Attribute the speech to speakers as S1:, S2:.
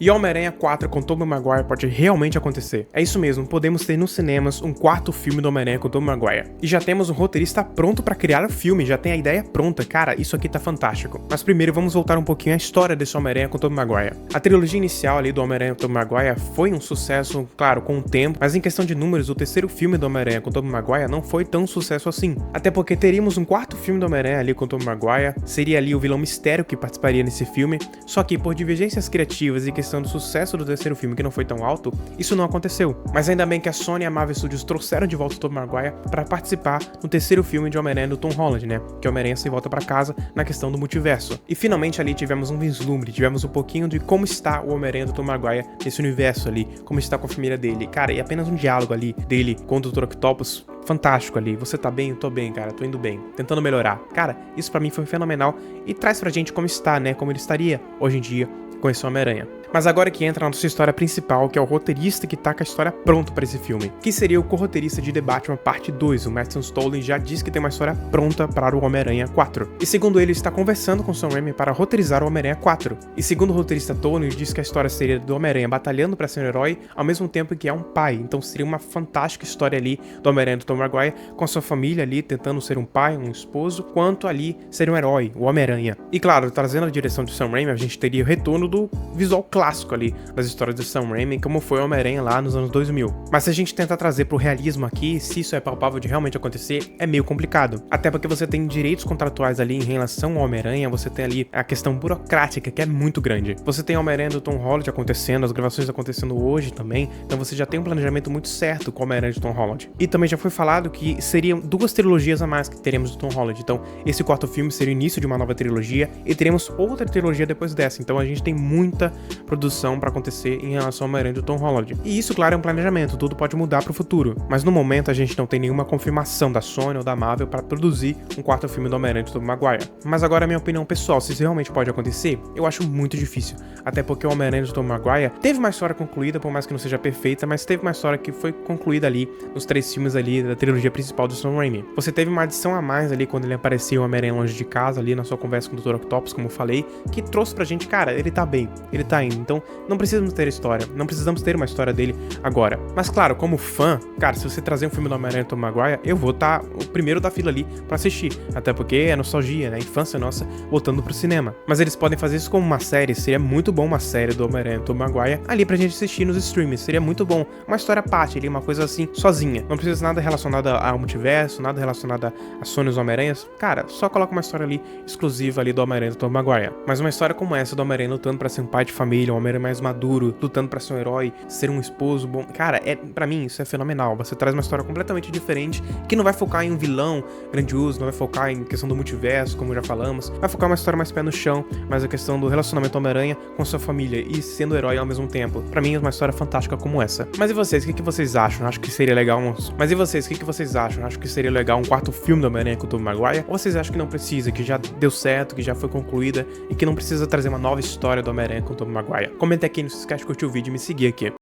S1: E Homem-Aranha 4 com Tobey Maguire pode realmente acontecer. É isso mesmo, podemos ter nos cinemas um quarto filme do Homem-Aranha com Tobey Maguire. E já temos um roteirista pronto pra criar o filme, já tem a ideia pronta. Cara, isso aqui tá fantástico. Mas primeiro vamos voltar um pouquinho à história desse Homem-Aranha com Tobey Maguire. A trilogia inicial ali do Homem-Aranha com Tobey Maguire foi um sucesso, claro, com o tempo, mas em questão de números, o terceiro filme do Homem-Aranha com Tobey Maguire não foi tão sucesso assim. Até porque teríamos um quarto filme do Homem-Aranha ali com Tobey Maguire, seria ali o vilão Mistério que participaria nesse filme, só que por divergências criativas e questão do sucesso do terceiro filme que não foi tão alto, isso não aconteceu. Mas ainda bem que a Sony e a Marvel Studios trouxeram de volta o Tobey Maguire para participar no terceiro filme de Homem-Aranha do Tom Holland, né? Que o Homem-Aranha se volta para casa na questão do multiverso. E finalmente ali tivemos um vislumbre, tivemos um pouquinho de como está o Homem-Aranha do Tom Maguire nesse universo ali, como está com a família dele. Cara, e apenas um diálogo ali dele com o Dr. Octopus, fantástico ali. Você tá bem? Eu tô bem, cara. Tô indo bem. Tentando melhorar. Cara, isso pra mim foi fenomenal e traz pra gente como está, né? Como ele estaria hoje em dia com esse Homem-Aranha. Mas agora que entra na nossa história principal, que é o roteirista que tá com a história pronta para esse filme, que seria o co-roteirista de The Batman Parte 2, o Matthew Stollin já disse que tem uma história pronta para o Homem-Aranha 4. E segundo ele, está conversando com Sam Raimi para roteirizar o Homem-Aranha 4. E segundo o roteirista Tony, diz que a história seria do Homem-Aranha batalhando para ser um herói, ao mesmo tempo que é um pai. Então seria uma fantástica história ali do Homem-Aranha do Tom Maguire, com a sua família ali tentando ser um pai, um esposo, quanto ali ser um herói, o Homem-Aranha. E claro, trazendo a direção de Sam Raimi, a gente teria o retorno do visual clássico ali das histórias de Sam Raimi, como foi o Homem-Aranha lá nos anos 2000. Mas se a gente tentar trazer pro realismo aqui, se isso é palpável de realmente acontecer, é meio complicado. Até porque você tem direitos contratuais ali em relação ao Homem-Aranha, você tem ali a questão burocrática que é muito grande. Você tem o Homem-Aranha do Tom Holland acontecendo, as gravações acontecendo hoje também, então você já tem um planejamento muito certo com o Homem-Aranha de Tom Holland. E também já foi falado que seriam 2 trilogias a mais que teremos do Tom Holland, então esse quarto filme seria o início de uma nova trilogia e teremos outra trilogia depois dessa, então a gente tem muita produção pra acontecer em relação ao Homem-Aranha do Tom Holland. E isso, claro, é um planejamento, tudo pode mudar pro futuro. Mas no momento a gente não tem nenhuma confirmação da Sony ou da Marvel para produzir um quarto filme do Homem-Aranha do Tom Maguire. Mas agora a minha opinião pessoal, se isso realmente pode acontecer, eu acho muito difícil. Até porque o Homem-Aranha do Tom Maguire teve uma história concluída, por mais que não seja perfeita, mas teve uma história que foi concluída ali nos 3 filmes ali da trilogia principal do Sam Raimi. Você teve uma adição a mais ali quando ele apareceu o Homem-Aranha longe de casa ali na sua conversa com o Dr. Octopus, como eu falei, que trouxe pra gente, cara, ele tá bem, ele tá indo. Então não precisamos ter história, não precisamos ter uma história dele agora. Mas claro, como fã, cara, se você trazer um filme do Homem-Aranha do Tom Maguire, eu vou estar o primeiro da fila ali pra assistir. Até porque é nostalgia, né? A infância nossa voltando pro cinema. Mas eles podem fazer isso como uma série, seria muito bom uma série do Homem-Aranha do Tom Maguire ali pra gente assistir nos streams, seria muito bom. Uma história à parte ali, uma coisa assim, sozinha. Não precisa nada relacionado ao multiverso, nada relacionado a Sony e os Homem-Aranhas. Cara, só coloca uma história ali exclusiva ali do Homem-Aranha do Tom Maguire. Mas uma história como essa do Homem-Aranha lutando pra ser um pai de família, um Homem-Aranha mais maduro, lutando pra ser um herói, ser um esposo bom. Cara, pra mim isso é fenomenal. Você traz uma história completamente diferente, que não vai focar em um vilão grandioso, não vai focar em questão do multiverso, como já falamos. Vai focar uma história mais pé no chão, mais a questão do relacionamento Homem-Aranha com sua família e sendo herói ao mesmo tempo. Pra mim é uma história fantástica como essa. Mas e vocês, o que vocês acham? Acho que seria legal Acho que seria legal um quarto filme do Homem-Aranha com o Tobey Maguire? Ou vocês acham que não precisa, que já deu certo, que já foi concluída e que não precisa trazer uma nova história do Homem-Aranha com o Tobey Maguire? Comenta aqui, não se esquece de curtir o vídeo e me seguir aqui.